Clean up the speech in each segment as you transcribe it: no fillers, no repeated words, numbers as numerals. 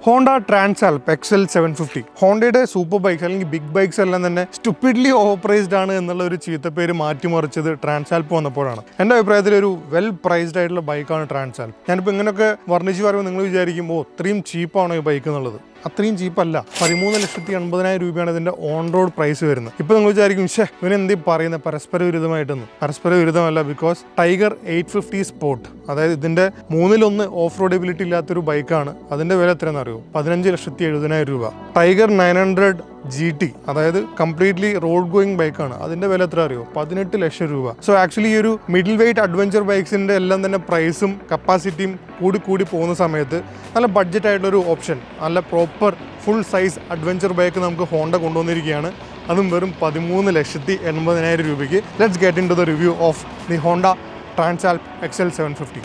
Honda Transalp XL 750 ഹോണ്ടയുടെ super bikes അല്ലെങ്കിൽ big bikes എല്ലാം തന്നെ സ്റ്റുപ്പിഡ്ലി ഓവർ പ്രൈസ്ഡ് ആണ് എന്നുള്ള ഒരു ചീത്തപ്പേര് മാറ്റിമറിച്ചത് ട്രാൻസാൽപ്പ് വന്നപ്പോഴാണ്. എൻ്റെ അഭിപ്രായത്തിൽ ഒരു വെൽ പ്രൈസ്ഡ് ആയിട്ടുള്ള ബൈക്കാണ് ട്രാൻസാൽപ്പ്. ഞാനിപ്പോൾ ഇങ്ങനെയൊക്കെ വർണ്ണിച്ച് പറയുമ്പോൾ നിങ്ങൾ വിചാരിക്കുമ്പോൾ ഇത്രയും ചീപ്പാണോ ഈ ബൈക്ക് എന്നുള്ളത്. അത്രയും ചീപ്പല്ല. 13,80,000 രൂപയാണ് ഇതിൻ്റെ ഓൺ റോഡ് പ്രൈസ് വരുന്നത്. ഇപ്പോൾ നിങ്ങൾ വിചാരിക്കും ഇവനെന്തീ പറയുന്നത് പരസ്പര വിരുദ്ധമായിട്ടൊന്ന്. പരസ്പര വിരുദ്ധമല്ല, ബിക്കോസ് ടൈഗർ 850 സ്പോർട്ട്, അതായത് ഇതിൻ്റെ 1/3 ഓഫ് റോഡബിലിറ്റി ഇല്ലാത്തൊരു ബൈക്കാണ്. അതിൻ്റെ വില എത്രയെന്ന് അറിയോ? 15,70,000 രൂപ. ടൈഗർ 900 GT, അതായത് കംപ്ലീറ്റ്ലി റോഡ് ഗോയിങ് ബൈക്കാണ്. അതിൻ്റെ വില എത്ര അറിയോ? 18 ലക്ഷം രൂപ. സോ ആക്ച്വലി ഈ ഒരു മിഡിൽ വെയ്റ്റ് അഡ്വഞ്ചർ ബൈക്സിൻ്റെ എല്ലാം തന്നെ പ്രൈസും കപ്പാസിറ്റിയും കൂടി പോകുന്ന സമയത്ത് നല്ല ബഡ്ജറ്റ് ആയിട്ടുള്ളൊരു ഓപ്ഷൻ, നല്ല proper full size adventure bike നമുക്ക് ഹോണ്ട കൊണ്ടുവന്നിരിക്കുകയാണ്. അതും വെറും 13,80,000 രൂപയ്ക്ക്. Let's get into the review of the Honda Transalp XL 750.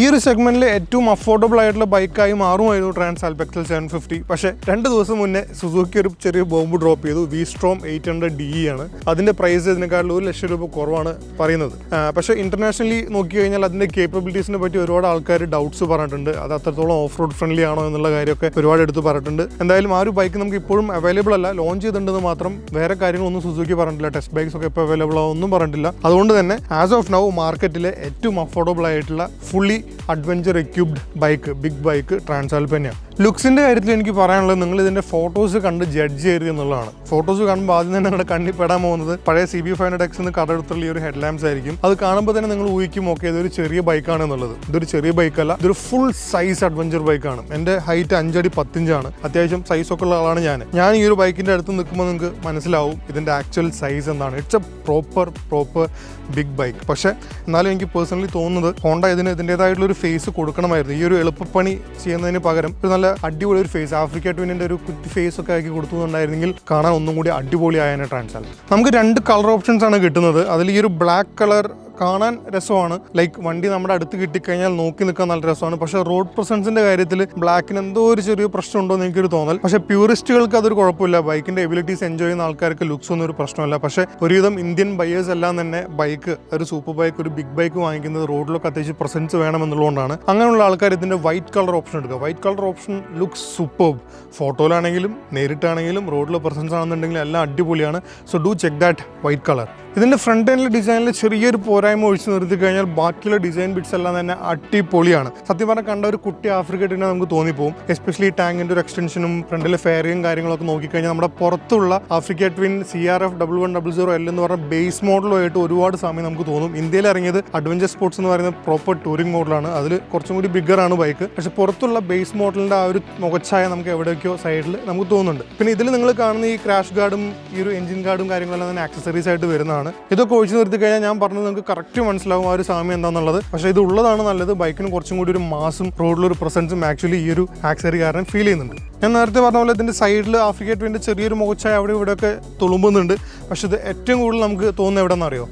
ഈ ഒരു സെഗ്മെന്റിൽ ഏറ്റവും അഫോർഡബിൾ ആയിട്ടുള്ള ബൈക്കായി മാറുമായിരുന്നു ട്രാൻസാൽപ്പ് XL 750. പക്ഷേ 2 ദിവസം മുന്നേ സുസുക്കി ഒരു ചെറിയ ബോംബ് ഡ്രോപ്പ് ചെയ്തു. V-Strom 800DE ആണ്. അതിൻ്റെ പ്രൈസ് ഇതിനെക്കാളും 1 ലക്ഷം രൂപ കുറവാണ് പറയുന്നത്. പക്ഷേ ഇന്റർനാഷണലി നോക്കി കഴിഞ്ഞാൽ അതിൻ്റെ കേപ്പബിലിറ്റീസിനെ പറ്റി ഒരുപാട് ആൾക്കാർ ഡൗട്ട്സ് പറഞ്ഞിട്ടുണ്ട്. അത് അത്രത്തോളം ഓഫ് റോഡ് ഫ്രണ്ട്ലി ആണോ എന്നുള്ള കാര്യമൊക്കെ ഒരുപാട് എടുത്ത് പറഞ്ഞിട്ടുണ്ട്. എന്തായാലും ആ ഒരു ബൈക്ക് നമുക്ക് ഇപ്പോഴും അവൈലബിൾ അല്ല, ലോഞ്ച് ചെയ്തിട്ടുണ്ടെന്ന് മാത്രം. വേറെ കാര്യങ്ങളൊന്നും സുസുക്കി പറഞ്ഞിട്ടില്ല. ടെസ്റ്റ് ബൈക്സ് ഒക്കെ ഇപ്പോൾ അവൈലബിൾ ആവുമെന്നും പറഞ്ഞിട്ടില്ല. അതുകൊണ്ട് തന്നെ ആസ് ഓഫ് നൗ മാർക്കറ്റിലെ ഏറ്റവും അഫോർഡബിൾ ആയിട്ടുള്ള fully adventure equipped bike, big bike Transalp തന്നെയാണ്. ലുക്സിൻ്റെ കാര്യത്തിൽ എനിക്ക് പറയാനുള്ളത്, നിങ്ങൾ ഇതിൻ്റെ ഫോട്ടോസ് കണ്ട് ജഡ്ജ് ചെയ്യരുത് എന്നുള്ളതാണ്. ഫോട്ടോസ് കാണുമ്പോൾ ആദ്യം തന്നെ നിങ്ങളുടെ കണ്ണിൽ പെടാൻ പോകുന്നത് പഴയ CB500X എന്ന് കടമെടുത്തുള്ള ഈ ഒരു ഹെഡ് ലാംപ്സ് ആയിരിക്കും. അത് കാണുമ്പോൾ തന്നെ നിങ്ങൾ ഊഹിക്കും ഓക്കെ ഇതൊരു ചെറിയ ബൈക്കാണ് എന്നുള്ളത്. ഇതൊരു ചെറിയ ബൈക്കല്ല, ഇതൊരു ഫുൾ സൈസ് അഡ്വഞ്ചർ ബൈക്കാണ്. എൻ്റെ ഹൈറ്റ് 5 അടി 10 ഇഞ്ചാണ്. അത്യാവശ്യം സൈസൊക്കെ ഉള്ള ആളാണ് ഞാൻ ഈ ഒരു ബൈക്കിൻ്റെ അടുത്ത് നിൽക്കുമ്പോൾ നിങ്ങൾക്ക് മനസ്സിലാവും ഇതിൻ്റെ ആക്ച്വൽ സൈസ് എന്താണ്. It's a proper big bike. പക്ഷേ എന്നാലും എനിക്ക് പേഴ്സണലി തോന്നുന്നത് ഹോണ്ട ഇതിൻ്റെതായിട്ടുള്ളൊരു ഫേസ് കൊടുക്കണമായിരുന്നു. ഈ ഒരു എളുപ്പപ്പണി ചെയ്യുന്നതിന് പകരം ഒരു നല്ല അടിപൊളി ഒരു ഫേസ്, ആഫ്രിക്ക ട്വിനിൻ്റെ ഒരു കുറ്റി ഫേസ് ഒക്കെ ആക്കി കൊടുത്തുകൊണ്ടായിരുന്നെങ്കിൽ കാണാൻ ഒന്നും കൂടി അടിപൊളിയായ ട്രാൻസാൽപ്പ്. നമുക്ക് 2 കളർ ഓപ്ഷൻസ് ആണ് കിട്ടുന്നത്. അതിൽ ഈ ഒരു ബ്ലാക്ക് കളർ കാണാൻ രസമാണ്. ലൈക്ക് വണ്ടി നമ്മുടെ അടുത്ത് കിട്ടിക്കഴിഞ്ഞാൽ നോക്കി നിൽക്കാൻ നല്ല രസമാണ്. പക്ഷേ റോഡ് പ്രസൻസിന്റെ കാര്യത്തിൽ ബ്ലാക്കിന് എന്തോ ഒരു ചെറിയ പ്രശ്നം ഉണ്ടോ എന്ന് എനിക്കൊരു തോന്നൽ. പക്ഷേ പ്യൂറിസ്റ്റുകൾക്ക് അതൊരു കുഴപ്പമില്ല. ബൈക്കിന്റെ എബിലിറ്റീസ് എൻജോയ് ചെയ്യുന്ന ആൾക്കാർക്ക് ലുക്സ് ഒന്നും ഒരു പ്രശ്നമല്ല. പക്ഷേ ഒരുവിധം ഇന്ത്യൻ ബയേഴ്സ് എല്ലാം തന്നെ ബൈക്ക്, ഒരു സൂപ്പർ ബൈക്ക്, ഒരു ബിഗ് ബൈക്ക് വാങ്ങിക്കുന്നത് റോഡിലൊക്കെ അത്യാവശ്യം പ്രസൻസ് വേണമെന്നുള്ളതുകൊണ്ടാണ്. അങ്ങനെയുള്ള ആൾക്കാർ ഇതിന്റെ വൈറ്റ് കളർ ഓപ്ഷൻ എടുക്കുക. White colour option looks superb. ഫോട്ടോയിലാണെങ്കിലും നേരിട്ടാണെങ്കിലും റോഡിലെ പ്രസൻസ് ആണെന്നുണ്ടെങ്കിലും എല്ലാം അടിപൊളിയാണ്. So do check that white colour. ഇതിൻ്റെ ഫ്രണ്ട് എൻഡിലെ ഡിസൈനിൽ ചെറിയൊരു പോരായ്മ ഒഴിച്ച് നിർത്തി കഴിഞ്ഞാൽ ബാക്കിയുള്ള ഡിസൈൻ ബിറ്റ്സ് എല്ലാം തന്നെ അടിപൊളിയാണ്. സത്യം പറഞ്ഞാൽ കണ്ട ഒരു കുട്ടി ആഫ്രിക്ക ട്വിനെ നമുക്ക് തോന്നിപ്പോകും. എസ്പെഷ്യലി ടാങ്കിൻ്റെ ഒരു എക്സ്റ്റൻഷനും ഫ്രണ്ടിലെ ഫെയറിയും കാര്യങ്ങളൊക്കെ നോക്കിക്കഴിഞ്ഞാൽ നമ്മുടെ പുറത്തുള്ള ആഫ്രിക്ക ട്വിൻ CRF 1100L എന്ന് പറഞ്ഞ ബേസ് മോഡലുമായിട്ട് ഒരുപാട് സമയം നമുക്ക് തോന്നും. ഇന്ത്യയിൽ ഇറങ്ങിയത് അഡ്വഞ്ചർ സ്പോർട്സ് എന്ന് പറയുന്ന പ്രോപ്പർ ടൂറിംഗ് മോഡലാണ്. അതിൽ കുറച്ചും കൂടി ബിഗറാണ് ബൈക്ക്. പക്ഷേ പുറത്തുള്ള ബേസ് മോഡലിൻ്റെ ആ ഒരു മുഖച്ഛായ നമുക്ക് എവിടെയൊക്കെയോ സൈഡിൽ നമുക്ക് തോന്നുന്നുണ്ട്. പിന്നെ ഇതിൽ നിങ്ങൾ കാണുന്ന ഈ ക്രാഷ് ഗാർഡും ഈ ഒരു എഞ്ചിൻ ഗാർഡും കാര്യങ്ങളെല്ലാം തന്നെ ആക്സസറീസ് ആയിട്ട് വരുന്നതാണ്. ഇതൊക്കെ ഒഴിച്ചു നിർത്തി കഴിഞ്ഞാൽ ഞാൻ പറഞ്ഞത് നിങ്ങൾക്ക് കറക്റ്റ് മനസ്സിലാവും ആ ഒരു സാമ്യം എന്താണെന്നുള്ളത്. പക്ഷേ ഇത് ഉള്ളതാണ് നല്ലത്. ബൈക്കിന് കുറച്ചും കൂടി ഒരു മാസും റോഡിലൊരു പ്രസൻസും ആക്ച്വലി ഈ ഒരു ആക്സസറി കാരണം ഫീൽ ചെയ്യുന്നുണ്ട്. ഞാൻ നേരത്തെ പറഞ്ഞ പോലെ ഇതിൻ്റെ സൈഡിൽ ആഫ്രിക്ക ട്വിൻ്റെ ചെറിയൊരു മുഖച്ചായ അവിടെ ഇവിടെയൊക്കെ തുളുമ്പുന്നുണ്ട്. പക്ഷേ ഇത് ഏറ്റവും കൂടുതൽ നമുക്ക് തോന്നുന്നത് എവിടെ നിന്നറിയോ?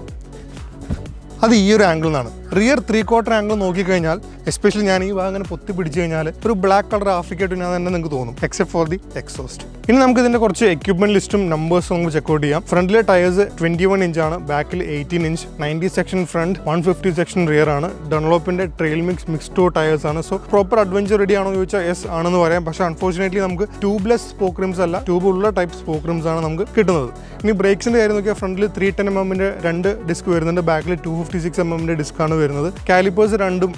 അത് ഈ ഒരു ആംഗിളിൽ നിന്നാണ്. റിയർ 3/4 ആംഗിൾ നോക്കിക്കഴിഞ്ഞാൽ, എസ്പെഷ്യലി ഞാൻ ഈ ഭാഗം അങ്ങനെ പൊത്തി പിടിച്ചു കഴിഞ്ഞാൽ ഒരു ബ്ലാക്ക് കളർ ആഫ്രിക്ക ട്വിൻ തന്നെ നിങ്ങൾക്ക് തോന്നും, എക്സെപ്റ്റ് ഫോർ ദി എക്സോസ്റ്റ്. ഇനി നമുക്ക് ഇതിൻ്റെ കുറച്ച് എക്യുപ്മെന്റ് ലിസ്റ്റും നമ്പേഴ്സും നമുക്ക് ചെക്കൗട്ട് ചെയ്യാം. ഫ്രണ്ടിലെ ടയേഴ്സ് 21 ഇഞ്ചാണ്, ബാക്കിൽ 18 inch, 90 section front, 150 section rear ആണ്. ഡൺലോപ്പിന്റെ ട്രെയിൽ മിക്സ് ടു ടയേഴ്സ് ആണ്. സോ പ്രോപ്പർ അഡ്വഞ്ചർ റെഡി ആണോ എന്ന് ചോദിച്ചാൽ യെസ് ആണെന്ന് പറയാം. പക്ഷേ അൺഫോർച്ചുനേറ്റ്ലി നമുക്ക് ട്യൂബ്ലെസ് സ്പോക്ക് റിംസ് അല്ല, ട്യൂബ് ഉള്ള ടൈപ്പ് സ്പോക്ക് റിംസ് ആണ് നമുക്ക് കിട്ടുന്നത്. ഇനി ബ്രേക്സിന്റെ കാര്യം നോക്കിയാൽ ഫ്രണ്ടിൽ 310mm 2 ഡിസ്ക് വരുന്നുണ്ട്, ബാക്കിൽ 256mm ഡിസ്കാണ് വരുന്നത്. കാലിപ്പേഴ്സ് രണ്ടും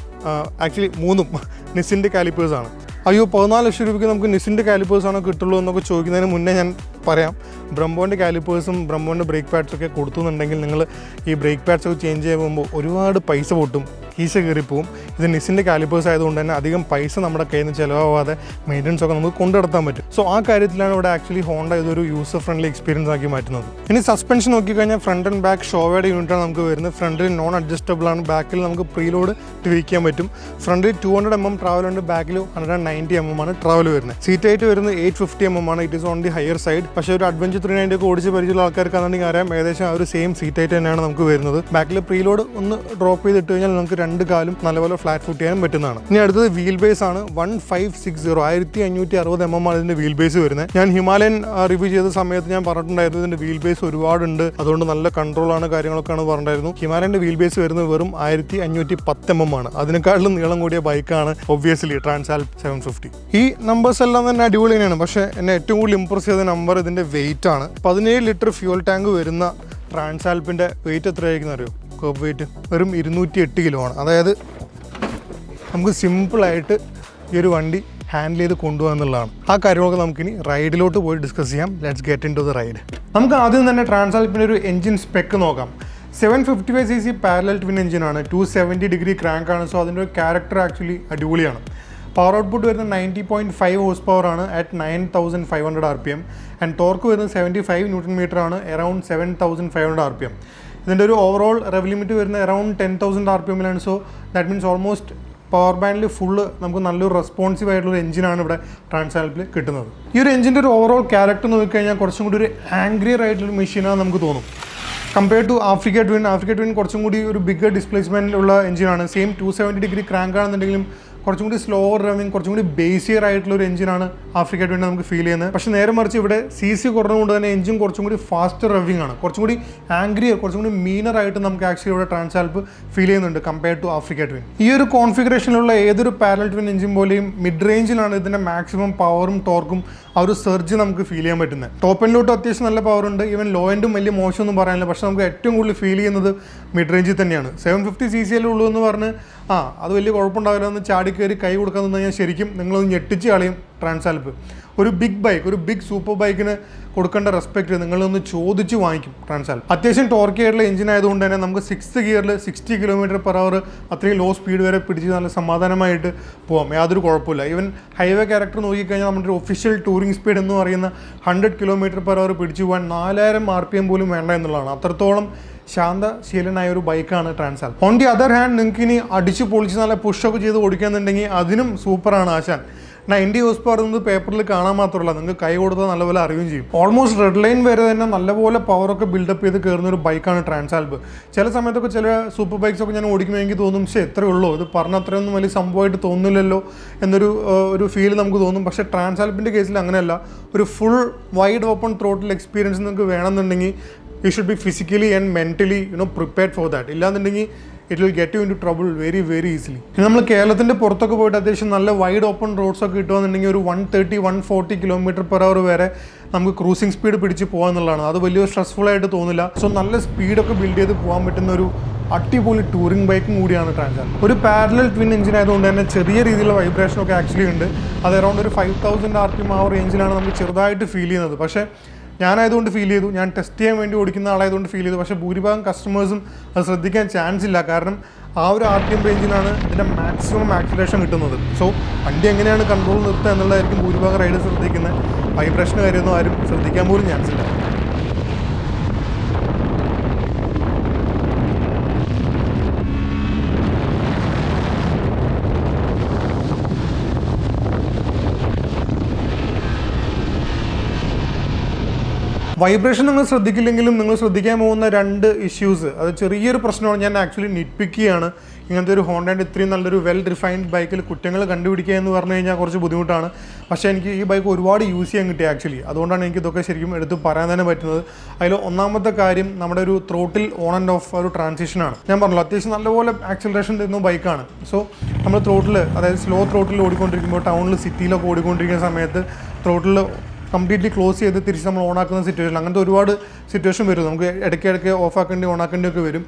ആക്ച്വലി 3ഉം നിസിൻ്റെ കാലിപ്പേഴ്സാണ്. അയ്യോ 14 ലക്ഷം രൂപയ്ക്ക് നമുക്ക് നിസിൻ്റെ കാലിപ്പേഴ്സാണോ കിട്ടുള്ളൂ എന്നൊക്കെ ചോദിക്കുന്നതിന് മുന്നേ ഞാൻ പറയാം, ബ്രംബോൻ്റെ കാലിപ്പേഴ്സും ബ്രംബോൻ്റെ ബ്രേക്ക് പാഡ്സൊക്കെ കൊടുത്തുന്നുണ്ടെങ്കിൽ നിങ്ങൾ ഈ ബ്രേക്ക് പാഡ്സൊക്കെ ചേഞ്ച് ചെയ്യുമ്പോൾ ഒരുപാട് പൈസ പൊട്ടും, കീശ കയറിപ്പോവും. ഇത് നിസിൻ്റെ കാലിപ്പേഴ്സ് ആയതുകൊണ്ട് തന്നെ അധികം പൈസ നമ്മുടെ കയ്യിൽ നിന്ന് ചിലവാകാതെ മെയിൻ്റനൻസ് ഒക്കെ നമുക്ക് കൊണ്ടുനടത്താൻ പറ്റും. സോ ആ കാര്യത്തിലാണ് ഇവിടെ ആക്ച്വലി ഹോണ്ട ഇതൊരു യൂസർ ഫ്രണ്ട്ലി എക്സ്പീരിയൻസ് ആക്കി മാറ്റുന്നത്. ഇനി സസ്പെൻഷൻ നോക്കിക്കഴിഞ്ഞാൽ ഫ്രണ്ട് ആൻഡ് ബാക്ക് ഷോവയുടെ യൂണിറ്റാണ് നമുക്ക് വരുന്നത്. ഫ്രണ്ടിൽ നോൺ അഡ്ജസ്റ്റബിൾ ആണ്, ബാക്കിൽ നമുക്ക് പ്രീലോഡ് ട്വീക്ക് പറ്റും. ഫ്രണ്ടിൽ 200mm ട്രാവൽ ഉണ്ട്, ബാക്കിൽ 190mm ആണ് ട്രാവൽ വരുന്നത്. സീറ്റ് ഹൈറ്റ് വരുന്നത് 850mm ആണ്. It is on the higher side. പക്ഷേ ഒരു അഡ്വഞ്ചർ 390 ഒക്കെ ഓടിച്ച് പരിചയമുള്ള ആൾക്കാർക്കാണെങ്കിൽ അറിയാം ഏകദേശം ആ ഒരു സെയിം സീറ്റ് ഹൈറ്റ് തന്നെയാണ് നമുക്ക് വരുന്നത്. ബാക്കിൽ പ്രീലോഡ് ഒന്ന് ഡ്രോപ്പ് ചെയ്തിട്ട് കഴിഞ്ഞാൽ നമുക്ക് രണ്ട് കാലും നല്ലപോലെ ഫ്ലാറ്റ് ഫുട്ട് ചെയ്യാൻ പറ്റുന്നതാണ്. ഇനി അടുത്തത് വീൽ ബേസ് ആണ്. 1560 1560 mm ആണ് ഇതിന്റെ വീൽ ബേസ് വരുന്നത്. ഞാൻ ഹിമാലയൻ റിവ്യൂ ചെയ്ത സമയത്ത് ഞാൻ പറഞ്ഞിട്ടുണ്ടായിരുന്നു ഇതിന്റെ വീൽ ബേസ് ഒരുപാടുണ്ട്, അതുകൊണ്ട് നല്ല കൺട്രോൾ ആണ് കാര്യങ്ങളൊക്കെയാണ് പറഞ്ഞിട്ടുണ്ടായിരുന്നു. ഹിമാലയന്റെ വീൽ ബേസ് വരുന്നത് വെറും 1510 mm ആണ്. അതിനേക്കാളും നീളം കൂടിയ ബൈക്കാണ് ഒബ്വിയസ്ലി ട്രാൻസാൽപ്പ് 750. ഈ നമ്പേഴ്സ് എല്ലാം തന്നെ അടിപൊളി തന്നെയാണ്. പക്ഷേ എന്നെ ഏറ്റവും കൂടുതൽ ഇംപ്രസ് ചെയ്ത നമ്പർ ഇതിന്റെ വെയിറ്റ് ആണ്. 17 ലിറ്റർ ഫ്യൂൽ ടാങ്ക് വരുന്ന ട്രാൻസാൽപ്പിന്റെ വെയിറ്റ് എത്രയായിരിക്കും അറിയോ? കർബ് വെയിറ്റ് വെറും 208 കിലോ ആണ്. അതായത് നമുക്ക് സിമ്പിളായിട്ട് ഈ ഒരു വണ്ടി ഹാൻഡിൽ ചെയ്ത് കൊണ്ടുപോകാന്നുള്ളതാണ്. ആ കാര്യങ്ങളൊക്കെ നമുക്കിനി റൈഡിലോട്ട് പോയി ഡിസ്കസ് ചെയ്യാം. Let's get into the ride. നമുക്ക് ആദ്യം തന്നെ ട്രാൻസാൽപ്പിൻ്റെ ഒരു എഞ്ചിൻ സ്പെക്ക് നോക്കാം. 755cc പാരലൽ ട്വിൻ എഞ്ചിനാണ്, 270 ഡിഗ്രി ക്രാങ്ക് ആണ്. സോ അതിൻ്റെ ഒരു ക്യാരക്ടർ ആക്ച്വലി അടിപൊളിയാണ്. പവർ ഔട്ട്പുട്ട് വരുന്നത് 90.5 ഹോഴ്സ് പവർ ആണ് അറ്റ് 9500 RPM. ആൻഡ് ടോർക്ക് വരുന്നത് 75 Nm ആണ്, അറൌണ്ട് 7500 RPM. ഇതിൻ്റെ ഒരു ഓവറോൾ റെവ് ലിമിറ്റ് വരുന്നത് around 10,000 RPM. So that means almost power ബാൻഡിൽ ഫുള്ള് നമുക്ക് നല്ലൊരു റെസ്പോൺസീവ് ആയിട്ടുള്ള എഞ്ചിനാണ് ഇവിടെ ട്രാൻസാൽപ്പിൽ കിട്ടുന്നത്. ഈ ഒരു എഞ്ചിൻ്റെ ഒരു ഓവറോൾ ക്യാരക്ടർ നോക്കിക്കഴിഞ്ഞാൽ കുറച്ചും കൂടി ഒരു ആംഗ്രിയർ ആയിട്ടുള്ള മെഷീനാണെന്ന് നമുക്ക് തോന്നും. കമ്പയർ ടു ആഫ്രിക്ക ട്വിൻ കുറച്ചും കൂടി ഒരു ബിഗ്ഗർ ഡിസ്പ്ലേസ്മെൻറ്റിലുള്ള എഞ്ചിനാണ്. സെയിം 270 ഡിഗ്രി ക്രാങ്ക് ആണെന്നുണ്ടെങ്കിലും കുറച്ചും കൂടി സ്ലോവർ റണ്ണിങ്, കുറച്ചും കൂടി ബേസിയർ ആയിട്ടുള്ള ഒരു എഞ്ചിനാണ് ആഫ്രിക്ക ട്വിൻ നമുക്ക് ഫീൽ ചെയ്യുന്നത്. പക്ഷേ നേരെ മറിച്ച് ഇവിടെ CC കുറഞ്ഞുകൊണ്ട് തന്നെ എഞ്ചിൻ കുറച്ചും കൂടി ഫാസ്റ്റർ റവിങ് ആണ്, കുറച്ചും കൂടി ആംഗ്രിയർ, കുറച്ചും കൂടി മീനർ ആയിട്ട് നമുക്ക് ആക്ച്വലി ഇവിടെ ട്രാൻസാൽപ്പ് ഫീൽ ചെയ്യുന്നുണ്ട് കമ്പയർ ടു ആഫ്രിക്ക ട്വിൻ. ഈ ഒരു കോൺഫിഗറേഷനിലുള്ള ഏതൊരു പാരലൽ ട്വിൻ എഞ്ചിൻ പോലെയും മിഡ് റേഞ്ചിലാണ് ഇതിൻ്റെ മാക്സിമം പവറും ടോർക്കും ആ ഒരു സർജ് നമുക്ക് ഫീൽ ചെയ്യാൻ പറ്റുന്നത്. ടോപ്പ് എൻഡിലോട്ട് അത്യാവശ്യം നല്ല പവർ ഉണ്ട്, ഈവൻ ലോ എൻഡും വലിയ മോശമൊന്നും പറയാനില്ല. പക്ഷേ നമുക്ക് ഏറ്റവും കൂടുതൽ ഫീൽ ചെയ്യുന്നത് മിഡ് റേഞ്ചിൽ തന്നെയാണ്. 750cc ഉള്ളൂ എന്ന് പറഞ്ഞ് അത് വലിയ കുഴപ്പമുണ്ടാവില്ല എന്ന് ചാടി കയറി കൈ കൊടുക്കാൻ നിന്ന് കഴിഞ്ഞാൽ ശരിക്കും നിങ്ങളൊന്ന് ഞെട്ടിച്ച് കളയും ട്രാൻസാൽപ്പ്. ഒരു ബിഗ് ബൈക്ക്, ഒരു ബിഗ് സൂപ്പർ ബൈക്കിന് കൊടുക്കേണ്ട റെസ്പെക്റ്റ് നിങ്ങളൊന്ന് ചോദിച്ച് വാങ്ങിക്കും ട്രാൻസാൽപ്പ്. അത്യാവശ്യം ടോർക്ക് ആയിട്ടുള്ള എഞ്ചിൻ ആയതുകൊണ്ട് തന്നെ നമുക്ക് 6th ഗിയറിൽ 60 km/h അത്രയും ലോ സ്പീഡ് വരെ പിടിച്ച് നല്ല സമാധാനമായിട്ട് പോകാം, യാതൊരു കുഴപ്പമില്ല. ഈവൻ ഹൈവേ ക്യാരക്ടർ നോക്കിക്കഴിഞ്ഞാൽ നമ്മുടെ ഒഫീഷ്യൽ ടൂറിംഗ് സ്പീഡ് എന്ന് പറയുന്ന 100 km/h പിടിച്ചു പോകാൻ 4000 RPM പോലും വേണ്ട എന്നുള്ളതാണ്. അത്രത്തോളം ശാന്തശീലനായ ഒരു ബൈക്കാണ് ട്രാൻസാൽപ്പ്. ഓൺ ദി അതർ ഹാൻഡ് നിങ്ങൾക്ക് ഇനി അടിച്ച് പൊളിച്ച് നല്ല പുഷൊക്കെ ചെയ്ത് ഓടിക്കാന്നുണ്ടെങ്കിൽ അതിനും സൂപ്പറാണ് ആശാൻ. 90 ഹോഴ്സ് പവർ എന്നത് പേപ്പറിൽ കാണാൻ മാത്രമല്ല, നിങ്ങൾക്ക് കൈ കൊടുത്താൽ നല്ലപോലെ അറിയുകയും ചെയ്യും. ഓൾമോസ്റ്റ് റെഡ് ലൈൻ വരെ തന്നെ നല്ലപോലെ പവറൊക്കെ ബിൽഡപ്പ് ചെയ്ത് കയറുന്ന ഒരു ബൈക്കാണ് ട്രാൻസാൽപ്പ്. ചില സമയത്തൊക്കെ ചില സൂപ്പർ ബൈക്സൊക്കെ ഞാൻ ഓടിക്കുമ്പോൾ എനിക്ക് തോന്നും പക്ഷേ എത്രയേ ഉള്ളൂ, ഇത് പറഞ്ഞ അത്രയൊന്നും വലിയ സംഭവമായിട്ട് തോന്നുന്നില്ലല്ലോ എന്നൊരു ഫീൽ നമുക്ക് തോന്നും. പക്ഷേ ട്രാൻസാൽപ്പിൻ്റെ കേസിൽ അങ്ങനെയല്ല. ഒരു full wide open throttle experience നിങ്ങൾക്ക് വേണമെന്നുണ്ടെങ്കിൽ you should be physically and mentally prepared for that. ഇല്ലാന്നുണ്ടെങ്കിൽ it will get you into trouble very very easily. നമ്മൾ കേരളത്തിൻ്റെ പുറത്തൊക്കെ പോയിട്ട് അത്യാവശ്യം നല്ല വൈഡ് ഓപ്പൺ റോഡ്സൊക്കെ കിട്ടുകയെന്നുണ്ടെങ്കിൽ ഒരു 130-140 km/h വരെ നമുക്ക് ക്രൂസിംഗ് സ്പീഡ് പിടിച്ച് പോകാമെന്നുള്ളതാണ്. അത് വലിയ സ്ട്രെസ്ഫുൾ ആയിട്ട് തോന്നില്ല. സോ നല്ല സ്പീഡൊക്കെ ബിൽഡ് ചെയ്ത് പോകാൻ പറ്റുന്ന ഒരു അടിപൊളി ടൂറിംഗ് ബൈക്കും കൂടിയാണ് ട്രാൻസാൽപ്പ്. ഒരു പാരലൽ ട്വിൻ എഞ്ചിൻ ആയതുകൊണ്ട് തന്നെ ചെറിയ രീതിയിലുള്ള വൈബ്രേഷനൊക്കെ ആക്ച്വലി ഉണ്ട്. അത് അറൗണ്ട് ഒരു 5000 RPM ആ റേഞ്ചിലാണ് നമുക്ക് ചെറുതായിട്ട് ഫീൽ ചെയ്യുന്നത്. പക്ഷേ ഞാനായതുകൊണ്ട് ഫീൽ ചെയ്തു, ഞാൻ ടെസ്റ്റ് ചെയ്യാൻ വേണ്ടി ഓടിക്കുന്ന ആളായതുകൊണ്ട് ഫീൽ ചെയ്തു. പക്ഷേ ഭൂരിഭാഗം കസ്റ്റമേഴ്സും അത് ശ്രദ്ധിക്കാൻ ചാൻസ് ഇല്ല. കാരണം ആ ഒരു RPM റേഞ്ചിലാണ് ഇതിൻ്റെ മാക്സിമം ആക്സിലറേഷൻ കിട്ടുന്നത്. സോ വണ്ടി എങ്ങനെയാണ് കൺട്രോൾ നിർത്തുക എന്നുള്ളതായിരിക്കും ഭൂരിഭാഗം റൈഡേഴ്സ് ശ്രദ്ധിക്കുന്നത്. വൈബ്രേഷന് കാര്യമൊന്നും ആരും ശ്രദ്ധിക്കാൻ പോലും ചാൻസ് ഇല്ല. വൈബ്രേഷൻ നിങ്ങൾ ശ്രദ്ധിക്കില്ലെങ്കിലും നിങ്ങൾ ശ്രദ്ധിക്കാൻ പോകുന്ന 2 ഇഷ്യൂസ്, അത് ചെറിയൊരു പ്രശ്നമാണ്. ഞാൻ ആക്ച്വലി നിറ്റ്പിക്കുകയാണ്. ഇങ്ങനത്തെ ഒരു ഹോണ്ടയുടെ ഇത്രയും നല്ലൊരു വെൽ റിഫൈൻഡ് ബൈക്കിൽ കുറ്റങ്ങൾ കണ്ടുപിടിക്കുക എന്ന് പറഞ്ഞു കഴിഞ്ഞാൽ കുറച്ച് ബുദ്ധിമുട്ടാണ്. പക്ഷേ എനിക്ക് ഈ ബൈക്ക് ഒരുപാട് യൂസ് ചെയ്യാൻ കിട്ടി ആക്ച്വലി. അതുകൊണ്ടാണ് എനിക്ക് ഇതൊക്കെ ശരിക്കും എടുത്ത് പറയാൻ തന്നെ പറ്റുന്നത്. അതിൽ ഒന്നാമത്തെ കാര്യം നമ്മുടെ ഒരു ത്രോട്ടിൽ ഓൺ ആൻഡ് ഓഫ് ഒരു ട്രാൻസിഷനാണ്. ഞാൻ പറഞ്ഞല്ലോ അത്യാവശ്യം നല്ലപോലെ ആക്സിലറേഷൻ തരുന്ന ബൈക്കാണ്. സോ നമ്മൾ ത്രോട്ടിൽ, അതായത് സ്ലോ ത്രോട്ടിൽ ഓടിക്കൊണ്ടിരിക്കുമ്പോൾ ടൗണിൽ സിറ്റിയിലൊക്കെ ഓടിക്കൊണ്ടിരിക്കുന്ന സമയത്ത് ത്രോട്ടിൽ കംപ്ലീറ്റ്ലി ക്ലോസ് ചെയ്ത് തിരിച്ച് നമ്മൾ ഓണാക്കുന്ന സിറ്റുവേഷൻ, അങ്ങനത്തെ ഒരുപാട് സിറ്റുവേഷൻ വരും. നമുക്ക് ഇടയ്ക്കിടയ്ക്ക് ഓഫാക്കേണ്ടി ഓണാക്കേണ്ടിയൊക്കെ വരും.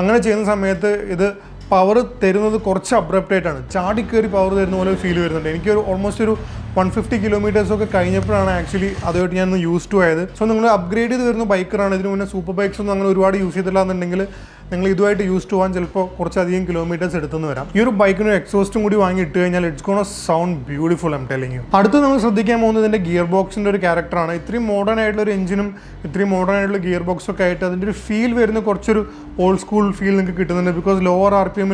അങ്ങനെ ചെയ്യുന്ന സമയത്ത് ഇത് പവർ തരുന്നത് കുറച്ച് അബ്രപ്റ്റായിട്ടാണ്, ചാടിക്കയറി പവർ തരുന്ന പോലെ ഫീൽ വരുന്നുണ്ട്. എനിക്കൊരു ഓൾമോസ്റ്റ് ഒരു 150 കിലോമീറ്റേഴ്സൊക്കെ കഴിഞ്ഞപ്പോഴാണ് ആക്ച്വലി അതുമായിട്ട് ഞാൻ യൂസ് ടു ആയത്. സോ നിങ്ങൾ അപ്ഗ്രേഡ് ചെയ്ത് വരുന്ന ബൈക്കറാണ്, ഇതിന് മുന്നേ സൂപ്പർ ബൈക്സ് ഒന്നും അങ്ങനെ ഒരുപാട് യൂസ് ചെയ്തില്ല എന്നുണ്ടെങ്കിൽ നിങ്ങൾ ഇതുമായിട്ട് യൂസ് ടു പോകാൻ ചിലപ്പോൾ കുറച്ചധികം കിലോമീറ്റേഴ്സ് എടുത്തെന്ന് വരാം. ഈ ഒരു ബൈക്കിന് എക്സോസ്റ്റും കൂടി വാങ്ങി ഇട്ട് കഴിഞ്ഞാൽ it's gonna sound beautiful, I'm telling you. അടുത്ത് നമ്മൾ ശ്രദ്ധിക്കാൻ പോകുന്നത് ഇതിൻ്റെ ഗിയർ ബോക്സിൻ്റെ ഒരു ക്യാരക്ടറാണ്. ഇത്രയും മോഡേൺ ആയിട്ടുള്ള ഒരു എഞ്ചിനും ഇത്രയും മോഡേൺ ആയിട്ടുള്ള ഗിയർ ബോക്സൊക്കെ ആയിട്ട് അതിൻ്റെ ഒരു ഫീൽ വരുന്ന കുറച്ചൊരു ഓൾഡ് സ്കൂൾ ഫീൽ നിങ്ങൾക്ക് കിട്ടുന്നുണ്ട്. Because lower RPM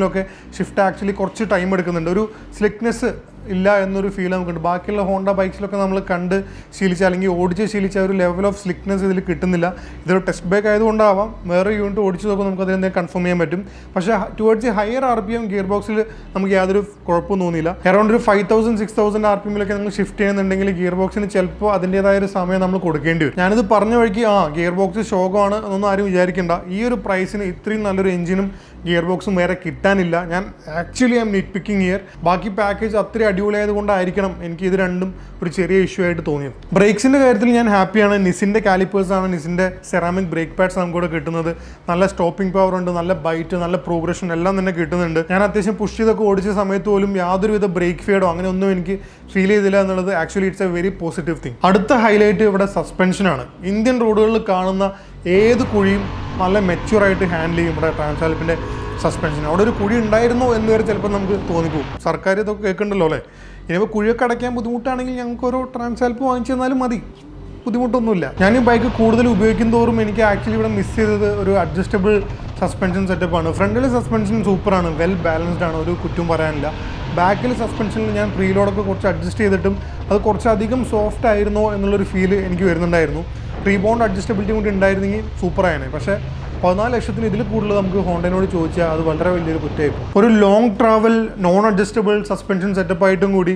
shift actually കുറച്ച് ടൈം എടുക്കുന്നുണ്ട്. ഒരു സ്ലിക്നെസ് ഇല്ല എന്നൊരു ഫീൽ നമുക്കുണ്ട്. ബാക്കിയുള്ള ഹോണ്ട ബൈക്സിലൊക്കെ നമ്മൾ കണ്ട് ശീലിച്ച അല്ലെങ്കിൽ ഓടിച്ച് ശീലിച്ച ഒരു ലെവൽ ഓഫ് സ്ലിക്നെസ് ഇതിൽ കിട്ടുന്നില്ല. ഇതൊരു ടെസ്റ്റ് ബൈക്ക് ആയതുകൊണ്ടാവാം, വേറെ യൂണിറ്റ് ഓടിച്ച് നോക്കുമ്പോൾ നമുക്ക് അതിനെന്തെങ്കിലും കൺഫേം ചെയ്യാൻ പറ്റും. പക്ഷേ ടുവേർഡ്സ് ഹയർ RPM ഗിയർ ബോക്സിൽ നമുക്ക് യാതൊരു കുഴപ്പവും തോന്നിയില്ല. അറൗണ്ട് ഒരു 5000-6000 RPMിലൊക്കെ നമ്മൾ ഷിഫ്റ്റ് ചെയ്യുന്നുണ്ടെങ്കിൽ ഗിയർ ബോക്സിന് ചിലപ്പോൾ അതിൻ്റേതായ ഒരു സമയം നമ്മൾ കൊടുക്കേണ്ടി വരും. ഞാനിത് പറഞ്ഞ വഴിക്ക് ഗിയർ ബോക്സ് ശോകമാണ് എന്നൊന്നും ആരും വിചാരിക്കേണ്ട. ഈ ഒരു പ്രൈസിന് ഇത്രയും നല്ലൊരു എഞ്ചിനും ഗിയർ ബോക്സും വേറെ കിട്ടാനില്ല. ഞാൻ actually I'm nitpicking here. ബാക്കി പാക്കേജ് അത്രയും അടിപൊളിയായത് കൊണ്ടായിരിക്കണം എനിക്ക് ഇത് രണ്ടും ഒരു ചെറിയ ഇഷ്യൂ ആയിട്ട് തോന്നിയത്. ബ്രേക്സിൻ്റെ കാര്യത്തിൽ ഞാൻ ഹാപ്പിയാണ്. നിസിൻ്റെ കാലിപ്പേഴ്സാണ്, നിസിൻ്റെ സെറാമിക് ബ്രേക്ക് പാഡ്സ് നമുക്കിവിടെ കിട്ടുന്നത്. നല്ല സ്റ്റോപ്പിംഗ് പവർ ഉണ്ട്, നല്ല ബൈറ്റ്, നല്ല പ്രോഗ്രഷൻ എല്ലാം തന്നെ കിട്ടുന്നുണ്ട്. ഞാൻ അത്യാവശ്യം പുഷ് ചെയ്തൊക്കെ ഓടിച്ച സമയത്ത് പോലും യാതൊരുവിധ ബ്രേക്ക് ഫീഡോ അങ്ങനെ ഒന്നും എനിക്ക് ഫീൽ ചെയ്തില്ല എന്നുള്ളത് actually it's A very positive thing. അടുത്ത ഹൈലൈറ്റ് ഇവിടെ സസ്പെൻഷനാണ്. ഇന്ത്യൻ റോഡുകളിൽ കാണുന്ന ഏത് കുഴിയും നല്ല മെച്യൂറായിട്ട് ഹാൻഡിൽ ചെയ്യും ഇവിടെ ട്രാൻസാൽപ്പിൻ്റെ സസ്പെൻഷൻ. അവിടെ ഒരു കുഴി ഉണ്ടായിരുന്നോ എന്ന് വരെ ചിലപ്പോൾ നമുക്ക് തോന്നിപ്പോകും. സർക്കാർ ഇതൊക്കെ കേൾക്കണ്ടല്ലോ അല്ലേ. ഇനിയിപ്പോൾ കുഴിയൊക്കെ അടയ്ക്കാൻ ബുദ്ധിമുട്ടാണെങ്കിൽ ഞങ്ങൾക്ക് ഓരോ ട്രാൻസാൽപ്പ് വാങ്ങിച്ചു തന്നാലും മതി, ബുദ്ധിമുട്ടൊന്നുമില്ല. ഞാൻ ഈ ബൈക്ക് കൂടുതൽ ഉപയോഗിക്കും തോറും എനിക്ക് ആക്ച്വലി ഇവിടെ മിസ് ചെയ്തത് ഒരു അഡ്ജസ്റ്റബിൾ സസ്പെൻഷൻ സെറ്റപ്പാണ്. ഫ്രണ്ടിലെ സസ്പെൻഷൻ സൂപ്പറാണ്, വെൽ ബാലൻസ്ഡ് ആണ്, ഒരു കുറ്റവും പറയാനില്ല. ബാക്കിൽ സസ്പെൻഷനിൽ ഞാൻ പ്രീലോഡൊക്കെ കുറച്ച് അഡ്ജസ്റ്റ് ചെയ്തിട്ടും അത് കുറച്ചധികം സോഫ്റ്റ് ആയിരുന്നോ എന്നുള്ളൊരു ഫീൽ എനിക്ക് വരുന്നുണ്ടായിരുന്നു. റീബൗണ്ട് അഡ്ജസ്റ്റബിലിറ്റി കൂടി ഉണ്ടായിരുന്നെങ്കിൽ സൂപ്പറായാണ്. പക്ഷേ 14 ലക്ഷത്തിന് ഇതിൽ കൂടുതൽ നമുക്ക് ഹോണ്ടനോട് ചോദിച്ചാൽ അത് വളരെ വലിയൊരു കുറ്റമായിരിക്കും. ഒരു long travel non adjustable suspension സെറ്റപ്പായിട്ടും കൂടി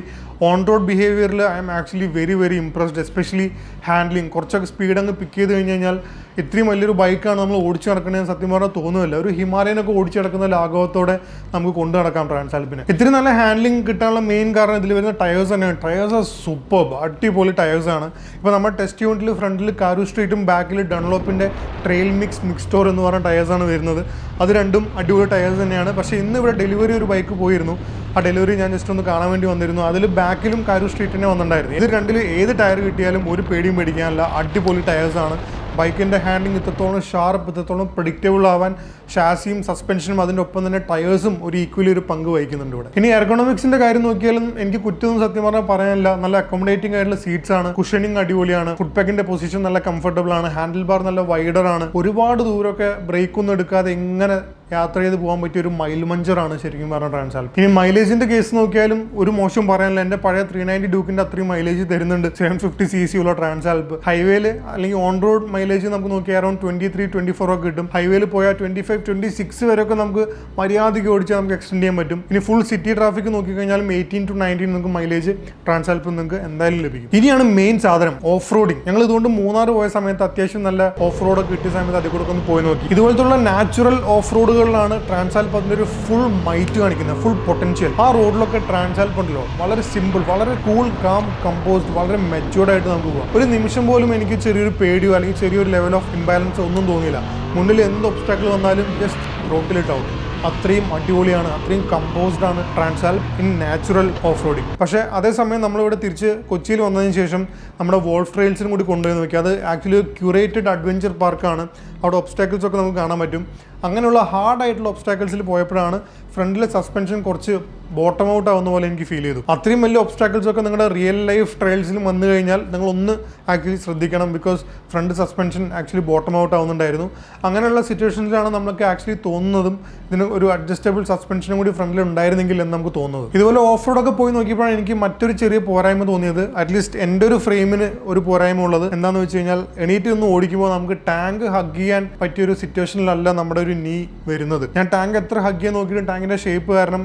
ഓൺ റോഡ് ബിഹേവിയറിൽ I am actually very impressed. Especially handling, കുറച്ചൊക്കെ സ്പീഡ് അങ്ങ് പിക്ക് ചെയ്ത് കഴിഞ്ഞ് കഴിഞ്ഞാൽ ഇത്രയും വലിയൊരു ബൈക്കാണ് നമ്മൾ ഓടിച്ചു നടക്കണമെന്ന് സത്യം പറഞ്ഞാൽ തോന്നുന്നില്ല. ഒരു ഹിമാലയനൊക്കെ ഓടിച്ചു നടക്കുന്ന ലാഘവത്തോടെ നമുക്ക് കൊണ്ടു നടക്കാം ട്രാൻസാൽപ്പിനെ. ഇത്രയും നല്ല ഹാൻഡ്ലിങ് കിട്ടാനുള്ള മെയിൻ കാരണം ഇതിൽ വരുന്ന ടയേഴ്സ് തന്നെയാണ്. ടയേഴ്സ് ആർ സൂപ്പർബ്, അടിപൊളി ടയേഴ്സാണ്. ഇപ്പോൾ നമ്മൾ ടെസ്റ്റ് യൂണിറ്റിൽ ഫ്രണ്ടിൽ കാരു സ്ട്രീറ്റും ബാക്കിൽ ഡൺലോപ്പിൻ്റെ ട്രെയിൽ മിക്സ്റ്റോർ എന്ന് പറഞ്ഞ ടയേഴ്സാണ് വരുന്നത്. അത് രണ്ടും അടിപൊളി ടയേഴ്സ് തന്നെയാണ്. പക്ഷേ ഇന്ന് ഇവിടെ ഡെലിവറി ഒരു ബൈക്ക് പോയിരുന്നു. ആ ഡെലിവറി ഞാൻ ജസ്റ്റ് ഒന്ന് കാണാൻ വേണ്ടി വന്നിരുന്നു. അതിൽ ബാക്കിലും കാരു സ്ട്രീറ്റിനെ വന്നിട്ടുണ്ടായിരുന്നു. ഇത് രണ്ടിൽ ഏത് ടയർ കിട്ടിയാലും ഒരു പേടിയും പേടിക്കാനില്ല, അടിപൊളി ടയേഴ്സാണ്. ബൈക്കിൻ്റെ ഹാൻഡിലിംഗ് ഇത്രത്തോളം ഷാർപ്പ്, ഇത്രത്തോളം പ്രെഡിക്റ്റബിൾ ആവാൻ ഷാസിയും സസ്പെൻഷനും അതിൻ്റെ ഒപ്പം തന്നെ ടയേഴ്സും ഒരു ഈക്വലി ഒരു പങ്ക് വഹിക്കുന്നുണ്ട് ഇവിടെ. ഇനി എർഗണോമിക്സിൻ്റെ കാര്യം നോക്കിയാലും എനിക്ക് കുറ്റൊന്നും സത്യം പറഞ്ഞാൽ പറയാനില്ല. നല്ല അക്കോമഡേറ്റിംഗ് ആയിട്ടുള്ള സീറ്റ്സ് ആണ്, കുഷനിങ് അടിപൊളിയാണ്, ഫുഡ് പാക്കിൻ്റെ പൊസിഷൻ നല്ല കംഫർട്ടബിൾ ആണ്, ഹാൻഡിൽ ബാർ നല്ല വൈഡർ ആണ്. ഒരുപാട് ദൂരമൊക്കെ ബ്രേക്ക് ഒന്നും എടുക്കാതെ എങ്ങനെ യാത്ര ചെയ്ത് പോകാൻ പറ്റിയ ഒരു മൈൽ മഞ്ചറാണ് ശരിക്കും പറഞ്ഞ ട്രാൻസാൽപ്പ്. ഇനി മൈലേജിന്റെ കേസ് നോക്കിയാലും ഒരു മോശം പറയാനില്ല. എൻ്റെ പഴയ 390 ഡ്യൂക്കിന്റെ അത്രയും മൈലേജ് തരുന്നുണ്ട് 750cc ഉള്ള ട്രാൻസാൽപ്പ്. ഹൈവേയിൽ അല്ലെങ്കിൽ ഓൺ റോഡ് മൈലേജ് നമുക്ക് നോക്കിയാൽ അറൗണ്ട് 23-24 ഒക്കെ കിട്ടും. ഹൈവേയിൽ പോയാൽ 25-26 വരെയൊക്കെ നമുക്ക് മര്യാദയ്ക്ക് ഓടിച്ചാൽ നമുക്ക് എക്സ്റ്റെൻഡ് ചെയ്യാൻ പറ്റും. ഇനി ഫുൾ സിറ്റി ട്രാഫിക് നോക്കിക്കഴിഞ്ഞാലും 18-19 നിങ്ങൾക്ക് മൈലേജ് ട്രാൻസാൽപ്പ് നിങ്ങൾക്ക് എന്തായാലും ലഭിക്കും. ഇനിയാണ് മെയിൻ സാധനം, ഓഫ് റോഡിങ്. ഞങ്ങൾ ഇതുകൊണ്ട് മൂന്നാർ പോയ സമയത്ത് അത്യാവശ്യം നല്ല ഓഫ് റോഡൊക്കെ കിട്ടിയ സമയത്ത് അതിൽ കൂടെ ഒന്ന് പോയി നോക്കി. ഇതുപോലത്തുള്ള നാച്ചുറൽ ഓഫ് റോഡ് ാണ് ട്രാൻസാൽപ്പ് അതിൻ്റെ ഒരു ഫുൾ മൈറ്റ് കാണിക്കുന്നത്, ഫുൾ പൊട്ടൻഷ്യൽ. ആ റോഡിലൊക്കെ ട്രാൻസാൽപ്പ് ഉണ്ടല്ലോ വളരെ സിമ്പിൾ, വളരെ കൂൾ, കാം, കമ്പോസ്ഡ്, വളരെ മെച്യൂർഡ് ആയിട്ട് നമുക്ക് പോകാം. ഒരു നിമിഷം പോലും എനിക്ക് ചെറിയൊരു പേടിയോ അല്ലെങ്കിൽ ചെറിയൊരു ലെവൽ ഓഫ് ഇംബാലൻസോ ഒന്നും തോന്നിയില്ല. മുന്നിൽ എന്ത് ഒബ്സ്റ്റാക്കിൾ വന്നാലും ജസ്റ്റ് റോട്ടിലിട്ട് ഔട്ട്. അത്രയും അടിപൊളിയാണ്, അത്രയും കമ്പോസ്ഡ് ആണ് ട്രാൻസാൽപ്പ് ഇൻ നാച്ചുറൽ ഓഫ് റോഡിങ്. പക്ഷേ അതേസമയം നമ്മളിവിടെ തിരിച്ച് കൊച്ചിയിൽ വന്നതിന് ശേഷം നമ്മുടെ വോൾഫ് ട്രെയിൽസിനും കൂടി കൊണ്ടുപോയി നോക്കി. അത് ആക്ച്വലി ക്യൂറേറ്റഡ് അഡ്വഞ്ചർ പാർക്കാണ്. അവിടെ ഒബ്സ്റ്റാക്കിൾസ് ഒക്കെ നമുക്ക് കാണാൻ പറ്റും. അങ്ങനെയുള്ള ഹാർഡായിട്ടുള്ള ഒബ്സ്റ്റാക്കിൾസിൽ പോയപ്പോഴാണ് ഫ്രണ്ടിലെ സസ്പെൻഷൻ കുറച്ച് ബോട്ടം ഔട്ട് ആവുന്ന പോലെ എനിക്ക് ഫീൽ ചെയ്തു. അത്രയും വലിയ ഒബ്സ്റ്റാക്കിൾസ് ഒക്കെ നിങ്ങളുടെ റിയൽ ലൈഫ് ട്രയൽസിലും വന്നു കഴിഞ്ഞാൽ നിങ്ങളൊന്ന് ആക്ച്വലി ശ്രദ്ധിക്കണം. Because front suspension actually bottom out ആവുന്നുണ്ടായിരുന്നു. അങ്ങനെയുള്ള സിറ്റുവേഷൻസിലാണ് നമുക്ക് ആക്ച്വലി തോന്നുന്നതും ഇതിന് ഒരു അഡ്ജസ്റ്റബിൾ സസ്പെൻഷനും കൂടി ഫ്രണ്ടിൽ ഉണ്ടായിരുന്നെങ്കിൽ എന്ന് നമുക്ക് തോന്നുന്നത്. ഇതുപോലെ ഓഫ് റോഡൊക്കെ പോയി നോക്കിയപ്പോഴാണ് എനിക്ക് മറ്റൊരു ചെറിയ പോരായ്മ തോന്നിയത്. അറ്റ്ലീസ്റ്റ് എൻ്റെ ഒരു ഫ്രെയിമിന് ഒരു പോരായ്മ ഉള്ളത് എന്താണെന്ന് വെച്ച് കഴിഞ്ഞാൽ എണീറ്റ് ഒന്ന് ഓടിക്കുമ്പോൾ നമുക്ക് ടാങ്ക് ഹഗ് ചെയ്യാൻ പറ്റിയൊരു സിറ്റുവേഷനിലല്ല നമ്മുടെ ഒരു നീ വരുന്നത്. ഞാൻ ടാങ്ക് എത്ര ഹഗ് ചെയ്യാൻ നോക്കിയിട്ടും ടാങ്കിൻ്റെ ഷേപ്പ് കാരണം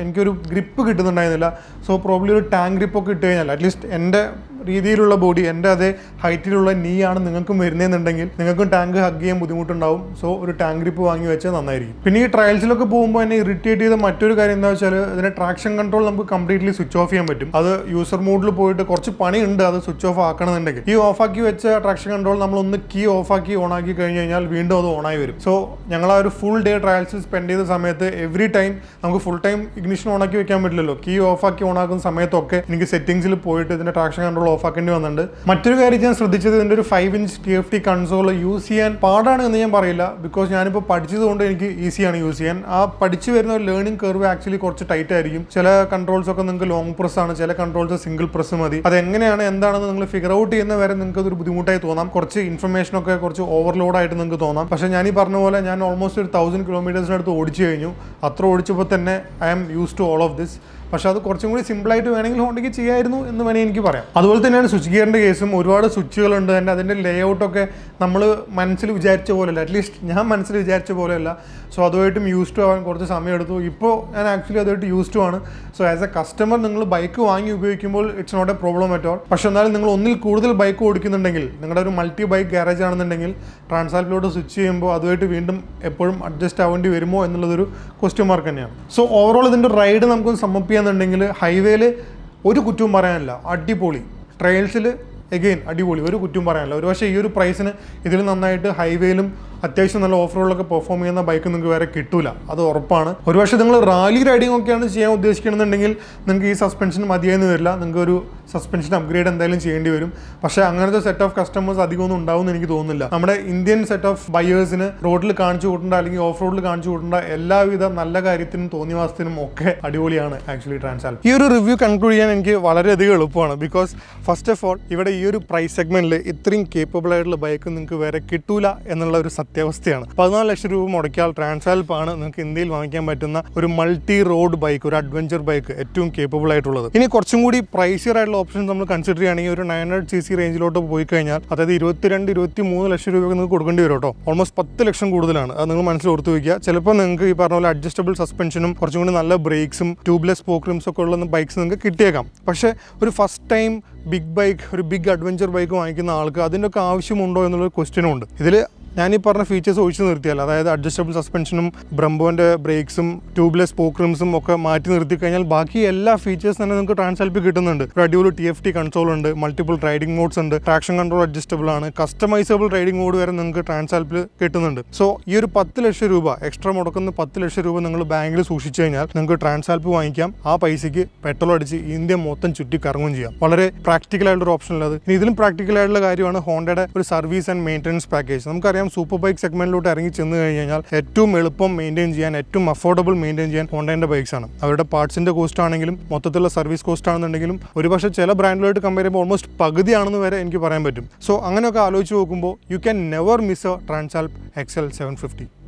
എനിക്കൊരു ഗ്രിപ്പ് കിട്ടുന്നുണ്ടായിരുന്നില്ല. സോ പ്രോബ്ലി ഒരു ടാങ്ക് ഗ്രിപ്പൊക്കെ ഇട്ട് കഴിഞ്ഞാൽ അറ്റ്ലീസ്റ്റ് എൻ്റെ രീതിയിലുള്ള ബോഡി, എൻ്റെ അതേ ഹൈറ്റിലുള്ള നീ ആണ് നിങ്ങൾക്കും വരുന്നതെന്നുണ്ടെങ്കിൽ നിങ്ങൾക്കും ടാങ്ക് ഹഗ് ചെയ്യാൻ ബുദ്ധിമുട്ടുണ്ടാവും. സോ ഒരു ടാങ്ക് ഗ്രിപ്പ് വാങ്ങി വെച്ചാൽ നന്നായിരിക്കും. പിന്നെ ഈ ട്രയൽസിലൊക്കെ പോകുമ്പോൾ എന്നെ ഇറിറ്റേറ്റ് ചെയ്ത മറ്റൊരു കാര്യം എന്താ വെച്ചാൽ ഇതിൻ്റെ ട്രാക്ഷൻ കൺട്രോൾ നമുക്ക് കംപ്ലീറ്റ്ലി സ്വിച്ച് ഓഫ് ചെയ്യാൻ പറ്റും. അത് യൂസർ മോഡിൽ പോയിട്ട് കുറച്ച് പണിയുണ്ട് അത് സ്വിച്ച് ഓഫ് ആക്കണമെന്നുണ്ടെങ്കിൽ. ഈ ഓഫാക്കി വെച്ച ട്രാക്ഷൻ കൺട്രോൾ നമ്മളൊന്ന് കീ ഓഫാക്കി ഓണാക്കി കഴിഞ്ഞ് കഴിഞ്ഞാൽ വീണ്ടും അത് ഓണായി വരും. സോ ഞങ്ങൾ ആ ഒരു ഫുൾ ഡേ ട്രയൽസിൽ സ്പെൻഡ് ചെയ്ത സമയത്ത് എവറി ടൈം നമുക്ക് ഫുൾ ടൈം ഇഗ്നിഷൻ ഓണാക്കി വെക്കാൻ പറ്റില്ലല്ലോ. കീ ഓഫാക്കി ഓണാക്കുന്ന സമയത്തൊക്കെ എനിക്ക് സെറ്റിംഗ്സിൽ പോയിട്ട് ഇതിൻ്റെ ട്രാക്ഷൻ കൺട്രോൾ ഓഫാക്കേണ്ടി വന്നിട്ടുണ്ട്. മറ്റൊരു കാര്യം ഞാൻ ശ്രദ്ധിച്ചത് ഇതിൻ്റെ ഒരു 5-inch TFT കൺസോൾ യൂസ് ചെയ്യാൻ പാടാണ് എന്ന് ഞാൻ പറയില്ല. ബിക്കോസ് ഞാനിപ്പോൾ പഠിച്ചതുകൊണ്ട് എനിക്ക് ഈസിയാണ് യൂസ് ചെയ്യാൻ. ആ പഠിച്ചു വരുന്ന ഒരു ലേണിംഗ് കർവ് ആക്ച്വലി കുറച്ച് ടൈറ്റ് ആയിരിക്കും. ചില കൺട്രോൾസ് ഒക്കെ നിങ്ങൾക്ക് ലോങ് പ്രസ് ആണ്, ചില കൺട്രോൾസ് സിംഗിൾ പ്രസ് മതി. അതെങ്ങനെയാണ് എന്താണെന്ന് നിങ്ങൾ ഫിഗർ ഔട്ട് ചെയ്യുന്ന വരെ നിങ്ങൾക്ക് ഒരു ബുദ്ധിമുട്ടായി തോന്നാം. കുറച്ച് ഇൻഫർമേഷൻ ഒക്കെ കുറച്ച് ഓവർലോഡ് ആയിട്ട് നിങ്ങൾക്ക് തോന്നാം. പക്ഷേ ഞാൻ ഈ പറഞ്ഞ പോലെ ഞാൻ ഓൾമോസ്റ്റ് ഒരു 1000 കിലോമീറ്റേഴ്സിനടുത്ത് ഓടിച്ചു കഴിഞ്ഞു. അത്ര ഓടിച്ചപ്പോൾ തന്നെ I am use to all of this. പക്ഷേ അത് കുറച്ചും കൂടി സിമ്പിളായിട്ട് വേണമെങ്കിൽ ഹോണ്ടയ്ക്ക് ചെയ്യായിരുന്നു എന്ന് വേണമെങ്കിൽ എനിക്ക് പറയാം. അതുപോലെ തന്നെയാണ് സ്വിച്ച് ഗിയറിൻ്റെ കേസും. ഒരുപാട് സ്വിച്ചുകളുണ്ട് തന്നെ, അതിൻ്റെ ലേ ഔട്ടൊക്കെ നമ്മൾ മനസ്സിൽ വിചാരിച്ച പോലെയല്ല, അറ്റ്ലീസ്റ്റ് ഞാൻ മനസ്സിൽ വിചാരിച്ച പോലെയല്ല. സോ അതുമായിട്ടും യൂസ് ടു ആവാൻ കുറച്ച് സമയം എടുത്തു. ഇപ്പോൾ ഞാൻ ആക്ച്വലി അതുമായിട്ട് യൂസ് ടു ആണ്. സോ ആസ് എ കസ്റ്റമർ നിങ്ങൾ ബൈക്ക് വാങ്ങി ഉപയോഗിക്കുമ്പോൾ it's not a problem at all. പക്ഷേ എന്നാലും നിങ്ങൾ ഒന്നിൽ കൂടുതൽ ബൈക്ക് ഓടിക്കുന്നുണ്ടെങ്കിൽ, നിങ്ങളുടെ ഒരു മൾട്ടി ബൈക്ക് ഗാരേജ് ആണെന്നുണ്ടെങ്കിൽ ട്രാൻസാൽപ്പിലോട്ട് സ്വിച്ച് ചെയ്യുമ്പോൾ അതുമായിട്ട് വീണ്ടും എപ്പോഴും അഡ്ജസ്റ്റ് ആവേണ്ടി വരുമോ എന്നുള്ളതൊരു ക്വസ്റ്റ്യൻ മാർക്ക് തന്നെയാണ്. സോ ഓവറോൾ ഇതിൻ്റെ റൈഡ് നമുക്കൊന്ന് സമ്മപ്പ് ചെയ്യാന്നുണ്ടെങ്കിൽ ഹൈവേയിൽ ഒരു കുറ്റവും പറയാനില്ല, അടിപൊളി. ട്രയൽസിൽ എഗെയിൻ അടിപൊളി, ഒരു കുറ്റവും പറയാനില്ല. ഒരു പക്ഷേ ഈ ഒരു പ്രൈസിന് ഇതിൽ നന്നായിട്ട് ഹൈവേയിലും അത്യാവശ്യം നല്ല ഓഫ് റോഡിലൊക്കെ പെർഫോം ചെയ്യുന്ന ബൈക്ക് നിങ്ങൾക്ക് വേറെ കിട്ടൂല, അത് ഉറപ്പാണ്. ഒരുപക്ഷെ നിങ്ങൾ റാലി റൈഡിംഗ് ഒക്കെയാണ് ചെയ്യാൻ ഉദ്ദേശിക്കണമെന്നുണ്ടെങ്കിൽ നിങ്ങൾക്ക് ഈ സസ്പെൻഷൻ മതിയെന്ന് വരില്ല, നിങ്ങൾക്ക് ഒരു സസ്പെൻഷൻ അപ്ഗ്രേഡ് എന്തായാലും ചെയ്യേണ്ടി വരും. പക്ഷേ അങ്ങനത്തെ സെറ്റ് ഓഫ് കസ്റ്റമേഴ്സ് അധികമൊന്നും ഉണ്ടാവും എന്ന് എനിക്ക് തോന്നുന്നില്ല. നമ്മുടെ ഇന്ത്യൻ സെറ്റ് ഓഫ് ബയേഴ്സിന് റോഡിൽ കാണിച്ചു കൂട്ടേണ്ട അല്ലെങ്കിൽ ഓഫ് റോഡിൽ കാണിച്ചു കൂട്ടേണ്ട എല്ലാവിധ നല്ല കാര്യത്തിനും തോന്നിവാസത്തിനും ഒക്കെ അടിപൊളിയാണ് ആക്ച്വലി ട്രാൻസാൽപ്പ്. ഈ ഒരു റിവ്യൂ കൺക്ലൂഡ് ചെയ്യാൻ എനിക്ക് വളരെയധികം എളുപ്പമാണ്. ബിക്കോസ് ഫസ്റ്റ് ഓഫ് ഓൾ ഇവിടെ ഈ ഒരു പ്രൈസ് സെഗ്മെന്റിൽ ഇത്രയും കേപ്പബിൾ ആയിട്ടുള്ള ബൈക്ക് നിങ്ങൾക്ക് വേറെ കിട്ടൂല എന്നുള്ള ഒരു സത്യാവസ്ഥയാണ്. 14 ലക്ഷം രൂപ മുടക്കിയാൽ ട്രാൻസാൽപ്പ് ആണ് നിങ്ങൾക്ക് ഇന്ത്യയിൽ വാങ്ങിക്കാൻ പറ്റുന്ന ഒരു മൾട്ടി റോഡ് ബൈക്ക്, ഒരു അഡ്വഞ്ചർ ബൈക്ക് ഏറ്റവും കേപ്പബിൾ ആയിട്ടുള്ളത്. ഇനി കുറച്ചും കൂടി പ്രൈസിയർ ആയിട്ടുള്ള ഓപ്ഷൻസ് നമ്മൾ കൺസിഡർ ചെയ്യുകയാണെങ്കിൽ ഒരു 900cc റേഞ്ചിലോട്ട് പോയി കഴിഞ്ഞാൽ, അതായത് 22-23 ലക്ഷം രൂപ നിങ്ങൾക്ക് കൊടുക്കേണ്ടി വരും കേട്ടോ. ഓൾമോസ്റ്റ് 10 ലക്ഷം കൂടുതലാണ്. അത് നിങ്ങൾ മനസ്സിൽ ഓർത്ത് വയ്ക്കുക. ചിലപ്പോൾ നിങ്ങൾക്ക് ഈ പറഞ്ഞ പോലെ അഡ്ജസ്റ്റബിൾ സസ്പെൻഷനും കുറച്ചും കൂടി നല്ല ബ്രേക്സും ട്യൂബ്ലെസ് സ്പോക്ക് റിംസ് ഒക്കെ ഉള്ള ബൈക്സ് നിങ്ങൾക്ക് കിട്ടിയേക്കാം. പക്ഷേ ഒരു ഫസ്റ്റ് ടൈം ബിഗ് ബൈക്ക്, ഒരു ബിഗ് അഡ്വഞ്ചർ ബൈക്ക് വാങ്ങിക്കുന്ന ആൾക്ക് അതിൻ്റെ ഒക്കെ ആവശ്യമുണ്ടോ എന്നുള്ളൊരു ക്വസ്റ്റ്യനും ഉണ്ട്. ഇതിൽ ഞാനീ പറഞ്ഞ ഫീച്ചേഴ്സ് ഒഴിച്ചു നിർത്തിയാൽ, അതായത് അഡ്ജസ്റ്റബിൾ സസ്പെൻഷനും ബ്രംബോൻ്റെ ബ്രേക്സും ട്യൂബ്ലെസ് സ്പോക്ക് റിംസും ഒക്കെ മാറ്റി നിർത്തി കഴിഞ്ഞാൽ ബാക്കി എല്ലാ ഫീച്ചേഴ്സ് തന്നെ നിങ്ങൾക്ക് ട്രാൻസാൽപ്പിൽ കിട്ടുന്നുണ്ട്. ഒരു അടിപൊളി TFT കൺസോൾ ഉണ്ട്, മൾട്ടിപ്പിൾ റൈഡിംഗ് മോഡ്സ് ഉണ്ട്, ട്രാക്ഷൻ കൺട്രോൾ അഡ്ജസ്റ്റബിൾ ആണ്, കസ്റ്റമൈസബിൾ റൈഡിംഗ് മോഡ് വരെ നിങ്ങൾക്ക് ട്രാൻസാൽപ്പിൽ കിട്ടുന്നുണ്ട്. സോ ഈ ഒരു 10 ലക്ഷം രൂപ എക്സ്ട്രാ മുടക്കുന്ന 10 ലക്ഷം രൂപ നിങ്ങൾ ബാങ്കിൽ സൂക്ഷിച്ചു കഴിഞ്ഞാൽ നിങ്ങൾക്ക് ട്രാൻസാൽപ്പ് വാങ്ങിക്കാം. ആ പൈസയ്ക്ക് പെട്രോൾ അടിച്ച് ഇന്ത്യ മൊത്തം ചുറ്റി കറങ്ങുകയും ചെയ്യാം. വളരെ പ്രാക്ടിക്കൽ ആയിട്ടുള്ള ഒരു ഓപ്ഷൻ ഉള്ളത്. ഇനി ഇതിലും പ്രാക്ടിക്കൽ ആയിട്ടുള്ള കാര്യമാണ് ഹോണ്ടയുടെ ഒരു സർവീസ് ആൻഡ് മെയിൻ്റനൻസ് പാക്കേജ്. നമുക്കറിയാം സൂപ്പർ ബൈക്ക് സെഗ്മെന്റിലോട്ട് ഇറങ്ങി ചെന്ന് കഴിഞ്ഞാൽ ഏറ്റവും എളുപ്പം മെയിൻറ്റെയിൻ ചെയ്യാൻ, ഏറ്റവും അഫോർഡബിൾ മെയിൻറ്റെയിൻ ചെയ്യാൻ ഹോണ്ടയുടെ ബൈക്സ് ആണ്. അവരുടെ പാർട്സിന്റെ കോസ്റ്റ് ആണെങ്കിലും മൊത്തത്തിലുള്ള സർവീസ് കോസ്റ്റ് ആണെന്നുണ്ടെങ്കിലും ഒരുപക്ഷെ ചില ബ്രാൻഡുമായിട്ട് കമ്പയർ ചെയ്യുമ്പോൾ ഓൾമോസ്റ്റ് പകുതിയാണെന്ന് വരെ എനിക്ക് പറയാൻ പറ്റും. സോ അങ്ങനെയൊക്കെ ആലോചിച്ച് നോക്കുമ്പോൾ you can never miss a Transalp XL 750.